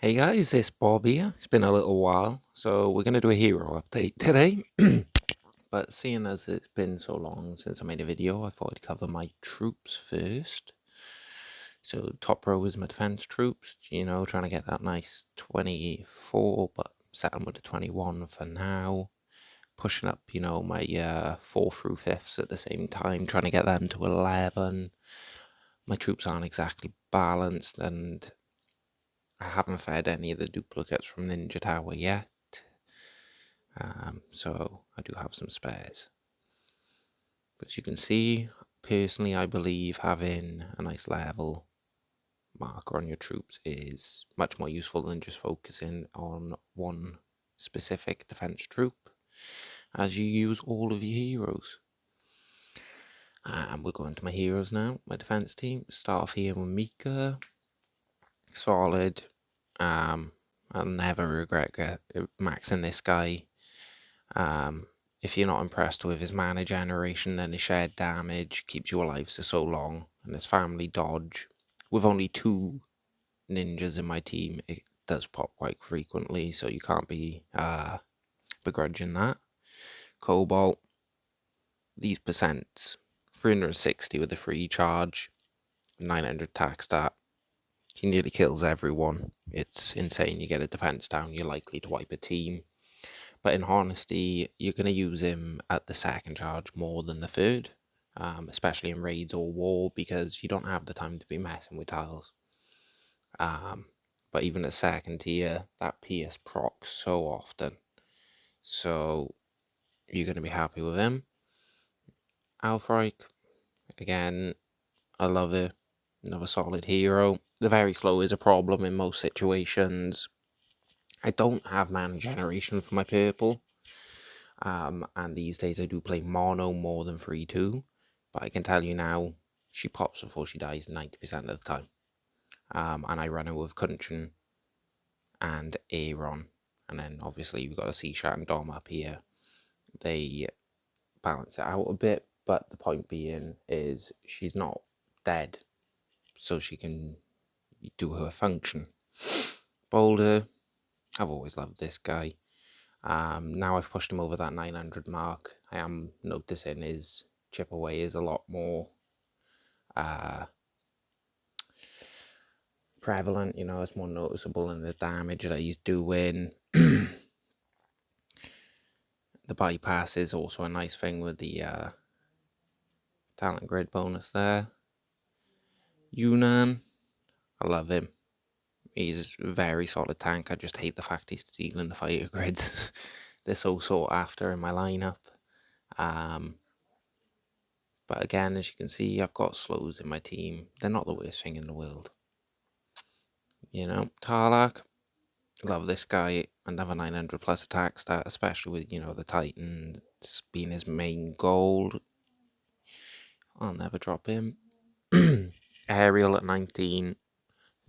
Hey guys, it's Bob here. It's been a little while, so we're going to do a hero update today. But seeing as it's been so long since I made a video, I thought I'd cover my troops first. So top row is my defense troops, trying to get that nice 24, but settling with the 21 for now. Pushing up, my 4 through 5s at the same time, trying to get them to 11. My troops aren't exactly balanced, and I haven't fed any of the duplicates from Ninja Tower yet. So I do have some spares. But as you can see, personally I believe having a nice level marker on your troops is much more useful than just focusing on one specific defense troop as you use all of your heroes. And we're going to my heroes now, my defense team. Start off here with Mika. Solid. I'll never regret maxing this guy. If you're not impressed with his mana generation, then his shared damage keeps you alive for so long, and his family dodge. With only 2 ninjas in my team, it does pop quite frequently, so you can't be begrudging that. Cobalt, these percents, 360 with a free charge, 900 attack stat. He nearly kills everyone. It's insane. You get a defense down, you're likely to wipe a team. But in honesty, you're going to use him at the second charge more than the third, especially in raids or war, because you don't have the time to be messing with tiles. But even at second tier, that PS procs so often. So you're going to be happy with him. Alfreich, again, I love it. Another solid hero. The very slow is a problem in most situations. I don't have mana generation for my purple. And these days I do play mono more than 3-2, but I can tell you now, she pops before she dies 90% of the time. And I run her with Kunshin and Aaron, and then obviously we've got a C-Shat and Dom up here. They balance it out a bit, but the point being is she's not dead, so she can do her function. Boulder, I've always loved this guy. Now I've pushed him over that 900 mark. I am noticing his chip away is a lot more prevalent. It's more noticeable in the damage that he's doing. The bypass is also a nice thing with the talent grid bonus there. Yunnan, I love him. He's a very solid tank. I just hate the fact he's stealing the fighter grids. They're so sought after in my lineup. But again, as you can see, I've got slows in my team. They're not the worst thing in the world. Tarlak, love this guy. Another 900 plus attack stat, especially with, the Titan being his main goal. I'll never drop him. Aerial at 19.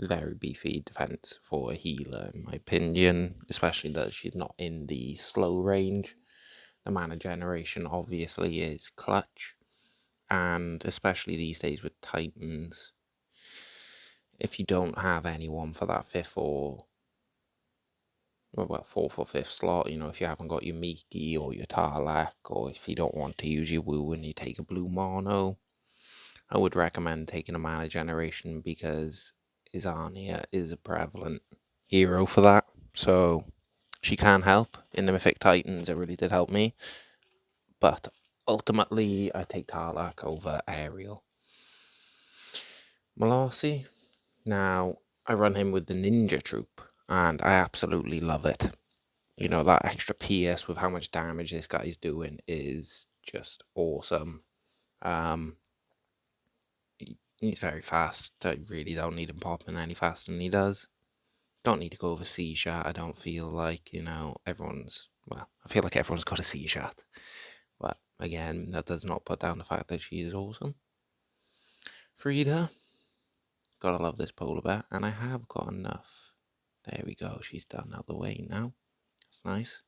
Very beefy defense for a healer, in my opinion, especially that she's not in the slow range. The mana generation obviously is clutch, and especially these days with Titans, if you don't have anyone for that 5th or 4th or 5th slot, if you haven't got your Miki or your Tarlak, or if you don't want to use your Wu and you take a blue mono, I would recommend taking a mana generation because Izania is a prevalent hero for that. So she can help. In the Mythic Titans, it really did help me. But ultimately, I take Tarlak over Aerial. Malasi, now I run him with the Ninja Troop, and I absolutely love it. That extra PS with how much damage this guy's doing is just awesome. He's very fast. I really don't need him popping any faster than he does. Don't need to go over C-Shat. I don't feel like, I feel like everyone's got a C-Shat. But again, that does not put down the fact that she is awesome. Frida, gotta love this polar bear, and I have got enough. There we go. She's done out the way now. That's nice.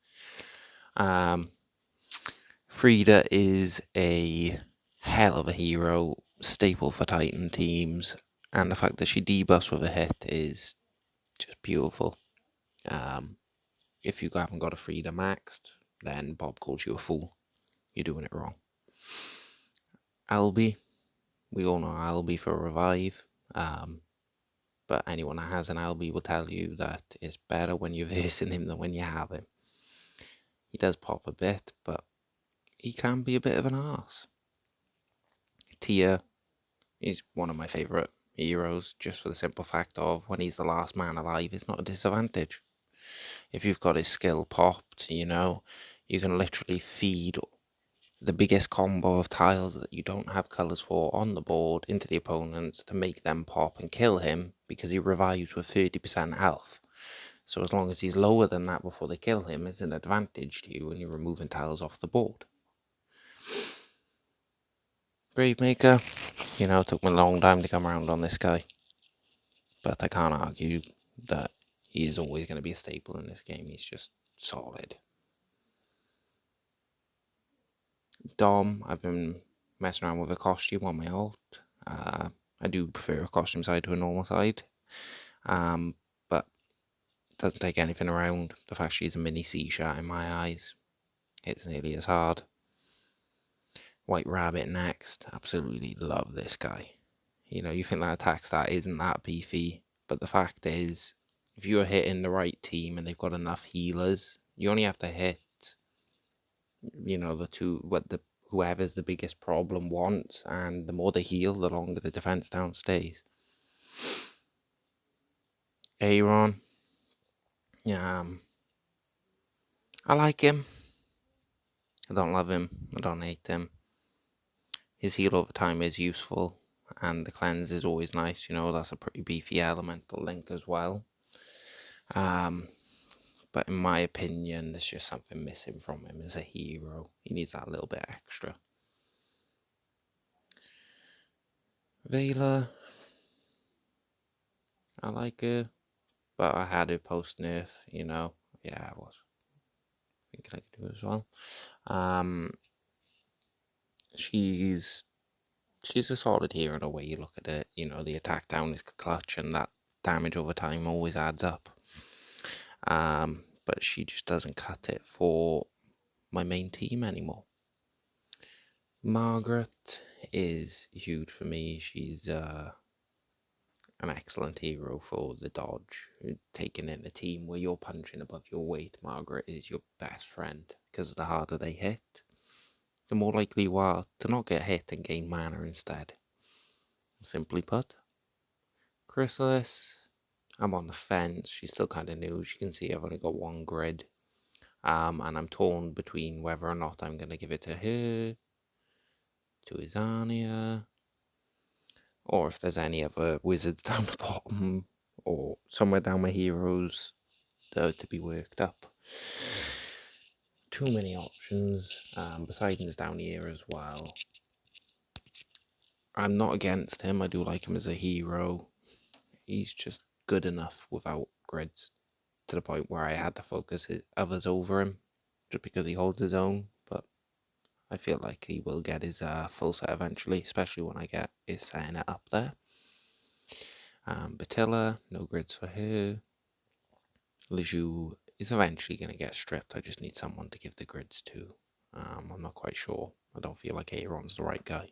Frida is a hell of a hero, staple for Titan teams, and the fact that she debuffs with a hit is just beautiful. If you haven't got a Frida maxed, then Bob calls you a fool. You're doing it wrong. Albie, we all know Albie for revive. But anyone that has an Albie will tell you that it's better when you're versing him than when you have him. He does pop a bit, but he can be a bit of an arse. Tia is one of my favourite heroes, just for the simple fact of when he's the last man alive, it's not a disadvantage. If you've got his skill popped, you can literally feed the biggest combo of tiles that you don't have colours for on the board into the opponents to make them pop and kill him, because he revives with 30% health. So as long as he's lower than that before they kill him, it's an advantage to you when you're removing tiles off the board. Gravemaker, took me a long time to come around on this guy. But I can't argue that he is always going to be a staple in this game. He's just solid. Dom, I've been messing around with a costume on my alt. I do prefer a costume side to a normal side. But it doesn't take anything around the fact she's a mini C-shat in my eyes. It's nearly as hard. White Rabbit next. Absolutely love this guy. You think that attack stat isn't that beefy, but the fact is, if you're hitting the right team and they've got enough healers, you only have to hit, whoever's the biggest problem once, and the more they heal, the longer the defense down stays. Aaron, I like him. I don't love him. I don't hate him. His heal over time is useful, and the cleanse is always nice. That's a pretty beefy elemental link as well. But in my opinion, there's just something missing from him as a hero. He needs that little bit extra. Vela, I like her, but I had her post nerf, Yeah, I was thinking I could do it as well. She's a solid hero in a way you look at it. The attack down is clutch, and that damage over time always adds up. But she just doesn't cut it for my main team anymore. Margaret is huge for me. She's an excellent hero for the dodge. Taking in a team where you're punching above your weight, Margaret is your best friend, because the harder they hit, the more likely you are to not get hit and gain mana instead. Simply put. Chrysalis, I'm on the fence. She's still kind of new. As you can see, I've only got one grid. And I'm torn between whether or not I'm going to give it to her, to Izania, or if there's any other wizards down the bottom, or somewhere down my heroes to be worked up. Too many options. Poseidon's down here as well. I'm not against him. I do like him as a hero. He's just good enough without grids, to the point where I had to focus others over him, just because he holds his own. But I feel like he will get his full set eventually, especially when I get his setting it up there. Batilla, no grids for her. Liju is eventually going to get stripped. I just need someone to give the grids to. I'm not quite sure. I don't feel like Aaron's the right guy.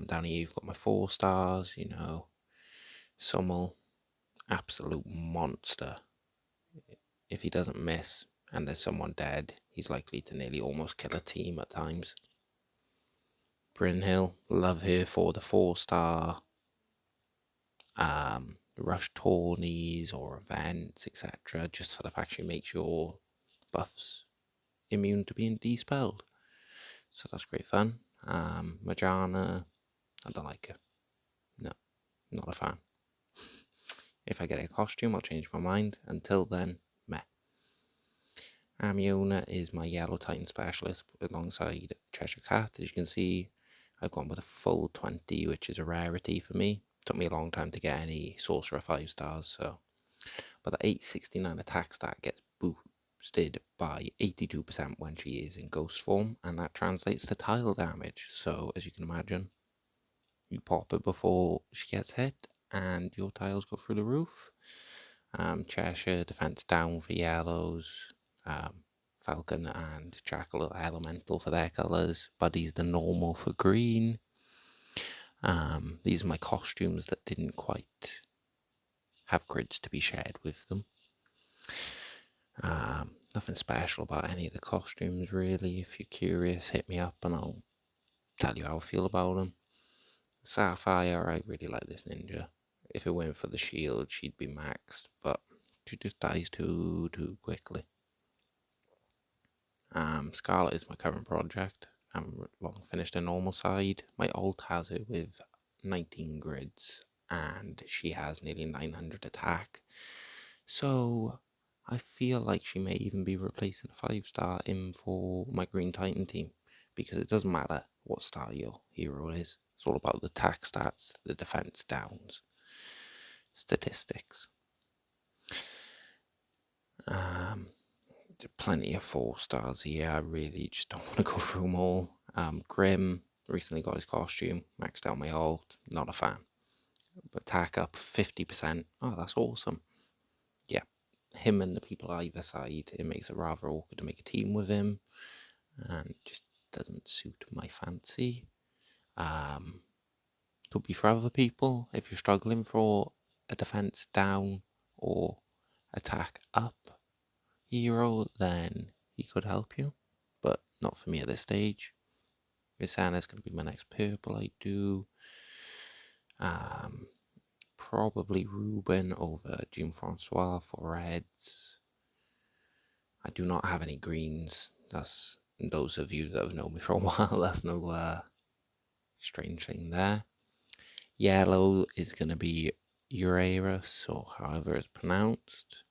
Down here you've got my 4 stars, Summel, absolute monster. If he doesn't miss and there's someone dead, he's likely to nearly almost kill a team at times. Brynhild, love her for the 4-star. Rush tourneys or events, etc., just for the fact she makes your buffs immune to being despelled. So that's great fun. Majana, I don't like her. No, not a fan. If I get a costume, I'll change my mind. Until then, meh. Amiona is my Yellow Titan specialist alongside Cheshire Cat. As you can see, I've gone with a full 20, which is a rarity for me. Took me a long time to get any Sorcerer 5 stars, so. But the 869 attack stat gets boosted by 82% when she is in ghost form, and that translates to tile damage. So, as you can imagine, you pop it before she gets hit, and your tiles go through the roof. Cheshire, defense down for yellows. Falcon and Jackal elemental for their colours. Buddy's the normal for green. These are my costumes that didn't quite have grids to be shared with them. Nothing special about any of the costumes, really. If you're curious, hit me up and I'll tell you how I feel about them. Sapphire, I really like this ninja. If it weren't for the shield, she'd be maxed, but she just dies too quickly. Scarlet is my current project. I'm long finished a normal side. My alt has it with 19 grids, and she has nearly 900 attack. So I feel like she may even be replacing a 5-star in for my Green Titan team, because it doesn't matter what star your hero is. It's all about the attack stats, the defense downs, statistics. Plenty of 4-stars here. I really just don't want to go through them all. Grim recently got his costume, maxed out my alt. Not a fan. But attack up 50%. Oh, that's awesome. Yeah, him and the people either side, it makes it rather awkward to make a team with him, and just doesn't suit my fancy. Could be for other people. If you're struggling for a defense down or attack up hero, then he could help you, but not for me at this stage. Risana's going to be my next purple I do. Probably Ruben over Jean Francois for reds. I do not have any greens. That's those of you that have known me for a while. That's no strange thing there. Yellow is going to be Uraeus, or however it's pronounced.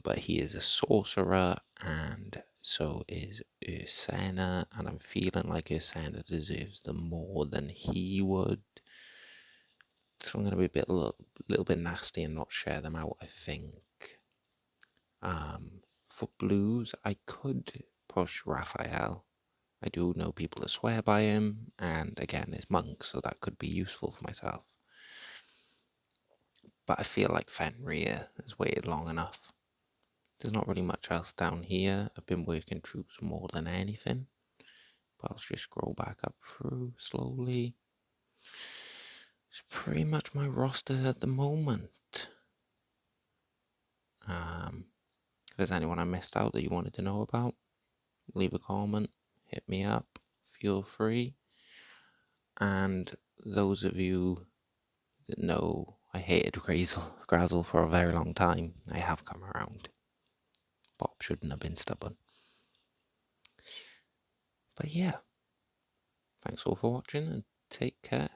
But he is a sorcerer, and so is Ursena, and I'm feeling like Ursena deserves them more than he would. So I'm going to be a little bit nasty and not share them out, I think. For blues, I could push Raphael. I do know people that swear by him, and again, it's monk, so that could be useful for myself. But I feel like Fenrir has waited long enough. There's not really much else down here. I've been working troops more than anything. But I'll just scroll back up through slowly. It's pretty much my roster at the moment. If there's anyone I missed out that you wanted to know about, leave a comment, hit me up, feel free. And those of you that know I hated Grazel for a very long time, I have come around. Bob shouldn't have been stubborn. But yeah, thanks all for watching and take care.